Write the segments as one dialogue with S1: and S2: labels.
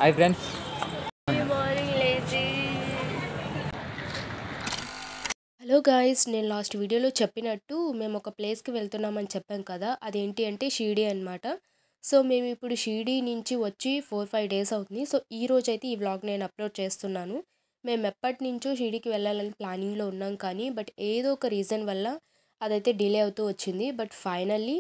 S1: Hi friends.
S2: Morning లేచి hello guys, నేను last వీడియోలో చెప్పినట్టు మేము ఒక ప్లేస్కి వెళ్తున్నామని చెప్పాం కదా. అదేంటి అంటే షిరిడీ అనమాట. సో మేము ఇప్పుడు షిరిడీ నుంచి వచ్చి 4-5 డేస్ అవుతుంది. సో ఈ రోజు అయితే ఈ వ్లాగ్ నేను అప్లోడ్ చేస్తున్నాను. మేము ఎప్పటి నుంచో షిరిడీకి వెళ్ళాలని ప్లానింగ్లో ఉన్నాం, కానీ బట్ ఏదో ఒక రీజన్ వల్ల అదైతే డిలే అవుతూ వచ్చింది. బట్ ఫైనల్లీ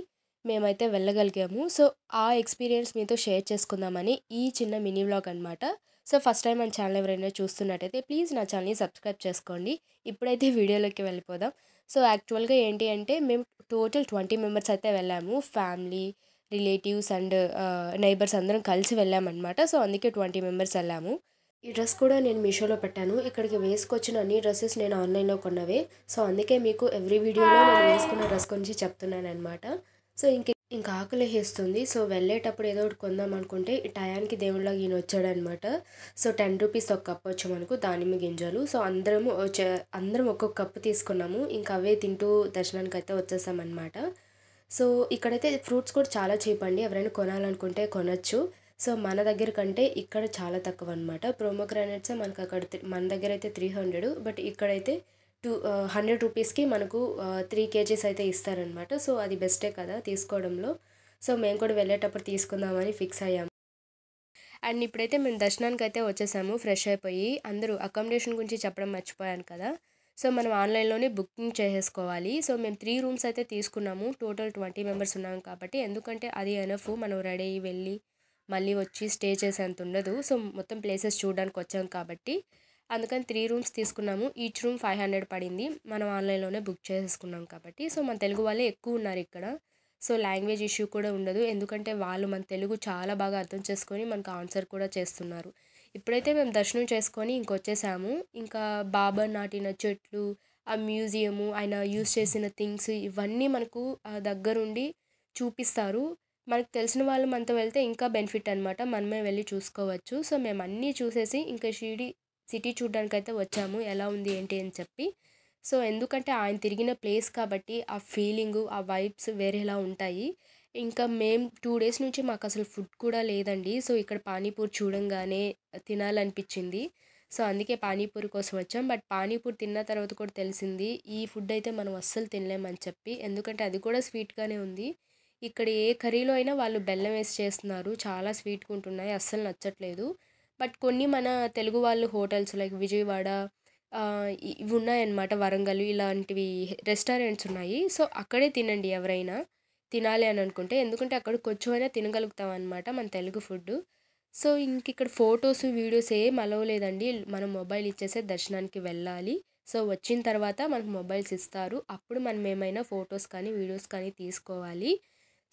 S2: మేమైతే వెళ్ళగలిగాము. సో ఆ ఎక్స్పీరియన్స్ మీతో షేర్ చేసుకుందామని ఈ చిన్న మినీ వ్లాగ్ అనమాట. సో ఫస్ట్ టైం మన ఛానల్ ఎవరైనా చూస్తున్నట్టయితే ప్లీజ్ నా ఛానల్ని సబ్స్క్రైబ్ చేసుకోండి. ఇప్పుడైతే వీడియోలోకి వెళ్ళిపోదాం. సో యాక్చువల్గా ఏంటి అంటే మేము టోటల్ 20 మెంబర్స్ అయితే వెళ్ళాము. ఫ్యామిలీ, రిలేటివ్స్ అండ్ నైబర్స్ అందరం కలిసి వెళ్ళామన్నమాట. సో అందుకే 20 మెంబర్స్ వెళ్ళాము. ఈ డ్రెస్ కూడా నేను మీషోలో పెట్టాను. ఇక్కడికి వేసుకొచ్చిన అన్ని డ్రెస్సెస్ నేను ఆన్లైన్లో కొన్నవే. సో అందుకే మీకు ఎవ్రీ వీడియోలో నేను వేసుకున్న డ్రెస్ గురించి చెప్తున్నాను అనమాట. సో ఇంకా ఆకలి వేస్తుంది. సో వెళ్ళేటప్పుడు ఏదో ఒకటి కొందాం అనుకుంటే ఈ టయానికి దేవుళ్ళకి ఈయన వచ్చాడనమాట. సో 10 రూపీస్ ఒక కప్ వచ్చి మనకు దానిమ్మ గింజలు. సో అందరం ఒక్కొక్క కప్పు తీసుకున్నాము. ఇంకా అవే తింటూ దర్శనానికి అయితే వచ్చేసామన్నమాట. సో ఇక్కడైతే ఫ్రూట్స్ కూడా చాలా చీప్ అండి. ఎవరైనా కొనాలనుకుంటే కొనచ్చు. సో మన దగ్గర కంటే ఇక్కడ చాలా తక్కువ అనమాట. ప్రోమోగ్రానైట్స్ మనకు మన దగ్గర అయితే 300, బట్ ఇక్కడైతే 100 రూపీస్కి మనకు 3 కేజీస్ అయితే ఇస్తారనమాట. సో అది బెస్టే కదా తీసుకోవడంలో. సో మేము కూడా వెళ్ళేటప్పుడు తీసుకుందామని ఫిక్స్ అయ్యాము. అండ్ ఇప్పుడైతే మేము దర్శనానికి అయితే వచ్చేసాము. ఫ్రెష్ అయిపోయి అందరూ అకామిడేషన్ గురించి చెప్పడం మర్చిపోయాను కదా. సో మనం ఆన్లైన్లోనే బుకింగ్ చేసేసుకోవాలి. సో మేము 3 రూమ్స్ అయితే తీసుకున్నాము. టోటల్ 20 మెంబర్స్ ఉన్నాం కాబట్టి, ఎందుకంటే అది ఎనఫ్. మనం రెడీ అయ్యి వెళ్ళి మళ్ళీ వచ్చి స్టే చేసేంత ఉండదు. సో మొత్తం ప్లేసెస్ చూడడానికి వచ్చాం కాబట్టి అందుకని 3 రూమ్స్ తీసుకున్నాము. ఈచ్ రూమ్ 500 పడింది. మనం ఆన్లైన్లోనే బుక్ చేసేసుకున్నాం కాబట్టి. సో మన తెలుగు వాళ్ళే ఎక్కువ ఉన్నారు ఇక్కడ. సో లాంగ్వేజ్ ఇష్యూ కూడా ఉండదు, ఎందుకంటే వాళ్ళు మన తెలుగు చాలా బాగా అర్థం చేసుకొని మనకు ఆన్సర్ కూడా చేస్తున్నారు. ఇప్పుడైతే మేము దర్శనం చేసుకొని ఇంకొచ్చేసాము. ఇంకా బాబా నాటిన చెట్లు, ఆ మ్యూజియము, ఆయన యూజ్ చేసిన థింగ్స్ ఇవన్నీ మనకు దగ్గరుండి చూపిస్తారు. మనకు తెలిసిన వాళ్ళు మనతో వెళ్తే ఇంకా బెనిఫిట్ అనమాట. మనమే వెళ్ళి చూసుకోవచ్చు. సో మేము అన్నీ చూసేసి ఇంకా షిరిడి సిటీ చూడడానికైతే వచ్చాము. ఎలా ఉంది ఏంటి అని చెప్పి. సో ఎందుకంటే ఆయన తిరిగిన ప్లేస్ కాబట్టి ఆ ఫీలింగు, ఆ వైబ్స్ వేరేలా ఉంటాయి. ఇంకా మేము 2 డేస్ నుంచి మాకు అసలు ఫుడ్ కూడా లేదండి. సో ఇక్కడ పానీపూరి చూడంగానే తినాలనిపించింది. సో అందుకే పానీపూరి కోసం వచ్చాం. బట్ పానీపూరి తిన్న తర్వాత కూడా తెలిసింది ఈ ఫుడ్ అయితే మనం అస్సలు తినలేమని చెప్పి. ఎందుకంటే అది కూడా స్వీట్గానే ఉంది. ఇక్కడ ఏ కర్రీలో అయినా వాళ్ళు బెల్లం వేసి చేస్తున్నారు. చాలా స్వీట్గా ఉంటున్నాయి, అస్సలు నచ్చట్లేదు. బట్ కొన్ని మన తెలుగు వాళ్ళు హోటల్స్ లైక్ విజయవాడ, ఇవి ఉన్నాయన్నమాట, వరంగల్ ఇలాంటివి రెస్టారెంట్స్ ఉన్నాయి. సో అక్కడే తినండి ఎవరైనా తినాలి అని అనుకుంటే, ఎందుకంటే అక్కడ కొంచెమైనా తినగలుగుతాం అనమాట మన తెలుగు ఫుడ్. సో ఇంక ఇక్కడ ఫొటోస్ వీడియోస్ ఏం అలవ్ లేదండి. మనం మొబైల్ ఇచ్చేసే దర్శనానికి వెళ్ళాలి. సో వచ్చిన తర్వాత మనకు మొబైల్స్ ఇస్తారు. అప్పుడు మనం ఏమైనా ఫొటోస్ కానీ వీడియోస్ కానీ తీసుకోవాలి.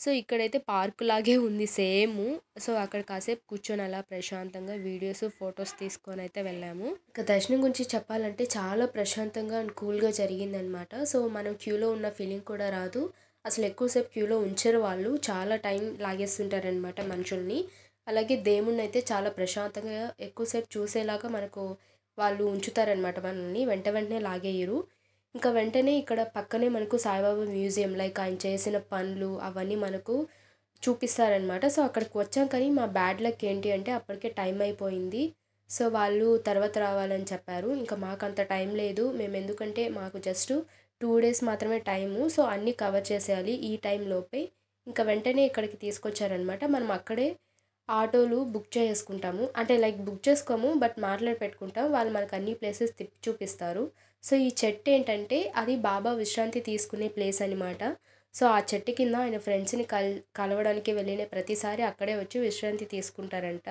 S2: సో ఇక్కడైతే పార్క్ లాగే ఉంది సేమ్. సో అక్కడ కాసేపు కూర్చొని అలా ప్రశాంతంగా వీడియోస్, ఫొటోస్ తీసుకొని అయితే వెళ్ళాము. ఇక దర్శనం గురించి చెప్పాలంటే చాలా ప్రశాంతంగా అండ్ కూల్గా జరిగిందనమాట. సో మనం క్యూలో ఉన్న ఫీలింగ్ కూడా రాదు. అసలు ఎక్కువసేపు క్యూలో ఉంచరు వాళ్ళు. చాలా టైం లాగేస్తుంటారనమాట మనుషుల్ని. అలాగే దేవుణ్ణి అయితే చాలా ప్రశాంతంగా ఎక్కువసేపు చూసేలాగా మనకు వాళ్ళు ఉంచుతారనమాట మనల్ని. వెంటనే లాగేయరు. ఇంకా వెంటనే ఇక్కడ పక్కనే మనకు సాయిబాబా మ్యూజియం, లైక్ ఆయన చేసిన పనులు అవన్నీ మనకు చూపిస్తారనమాట. సో అక్కడికి వచ్చాం, కానీ మా బ్యాడ్ లక్ ఏంటి అంటే అప్పటికే టైం అయిపోయింది. సో వాళ్ళు తర్వాత రావాలని చెప్పారు. ఇంకా మాకు అంత టైం లేదు. మేము ఎందుకంటే మాకు జస్ట్ 2 డేస్ మాత్రమే టైము. సో అన్నీ కవర్ చేసేయాలి ఈ టైంలోపే. ఇంకా వెంటనే ఇక్కడికి తీసుకొచ్చారనమాట. మనం అక్కడే ఆటోలు బుక్ చేసుకుంటాము. అంటే లైక్ బుక్ చేసుకోము, బట్ మాట్లాడి పెట్టుకుంటాం. వాళ్ళు మనకు అన్ని ప్లేసెస్ తిప్పి చూపిస్తారు. సో ఈ చెట్టు ఏంటంటే అది బాబా విశ్రాంతి తీసుకునే ప్లేస్ అనమాట. సో ఆ చెట్టు కింద ఆయన ఫ్రెండ్స్ని కలవడానికి వెళ్ళిన ప్రతిసారి అక్కడే వచ్చి విశ్రాంతి తీసుకుంటారంట.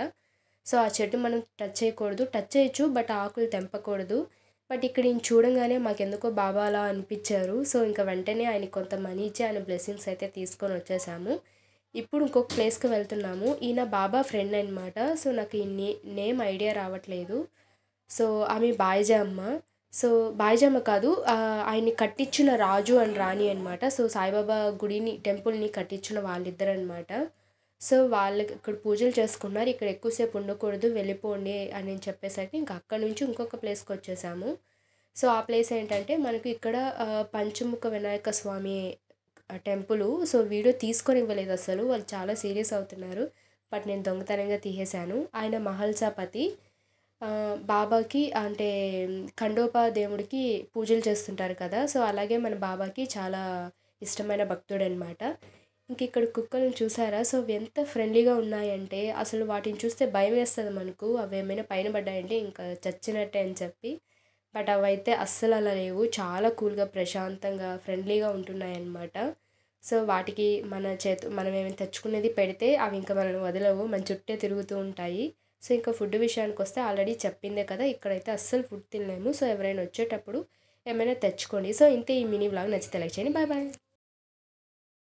S2: సో ఆ చెట్టు మనం టచ్ చేయకూడదు, టచ్ చేయొచ్చు బట్ ఆకులు తెంపకూడదు. బట్ ఇక్కడ ఈయన చూడంగానే మాకెందుకో బాబా అలా అనిపించారు. సో ఇంకా వెంటనే ఆయన కొంత మనీ ఇచ్చి ఆయన బ్లెస్సింగ్స్ అయితే తీసుకొని వచ్చేసాము. ఇప్పుడు ఇంకొక ప్లేస్కి వెళ్తున్నాము. ఈయన బాబా ఫ్రెండ్ అనమాట. సో నాకు ఈ నేమ్ ఐడియా రావట్లేదు. సో ఆమె బాయిజమ్మ. సో బాయిజమ్మ కాదు, ఆయన్ని కట్టించిన రాజు అండ్ రాణి అనమాట. సో సాయిబాబా గుడిని, టెంపుల్ని కట్టించిన వాళ్ళిద్దరు అనమాట. సో వాళ్ళకి ఇక్కడ పూజలు చేసుకున్నారు. ఇక్కడ ఎక్కువసేపు ఉండకూడదు, వెళ్ళిపోండి అని చెప్పేసరికి ఇంకా అక్కడ నుంచి ఇంకొక ప్లేస్కి వచ్చేసాము. సో ఆ ప్లేస్ ఏంటంటే మనకు ఇక్కడ పంచముఖ వినాయక స్వామి టెంపుల్. సో వీడియో తీసుకొని ఇవ్వలేదు అసలు, వాళ్ళు చాలా సీరియస్ అవుతున్నారు. బట్ నేను దొంగతనంగా తీసేశాను. ఆయన మహల్సాపతి. బాబాకి అంటే ఖండోబా దేవుడికి పూజలు చేస్తుంటారు కదా! సో, అలాగే మన బాబాకి చాలా ఇష్టమైన భక్తుడనమాట. ఇక్కడ కుక్కల్ని చూసారా? సో, అవి ఎంత ఫ్రెండ్లీగా ఉన్నాయంటే అసలు వాటిని చూస్తే భయమేస్తది మనకు. అవేమైనా పైన పడ్డాయంటే ఇంకా చచ్చినట్టే అని చెప్పి. బట్ అవైతే అస్సలు అలా లేవు. చాలా కూల్‌గా, ప్రశాంతంగా, ఫ్రెండ్లీగా ఉంటున్నాయన్నమాట. సో, వాటికి మనం ఏమైనా తెచ్చుకునేది పెడితే అవి ఇంకా మనల్ని వదలవు. మన చుట్టే తిరుగుతూ ఉంటాయి. సో, ఇంకా ఫుడ్ విషయానికొస్తే ఆల్రెడీ చెప్పిందే కదా! ఇక్కడైతే అస్సలు ఫుడ్ తినలేము. సో, ఎవరైనా వచ్చేటప్పుడు ఏమైనా తెచ్చుకోండి. సో, ఇంతే ఈ మినీ వ్లాగ్. నచ్చితే లైక్ చేయండి. Bye bye.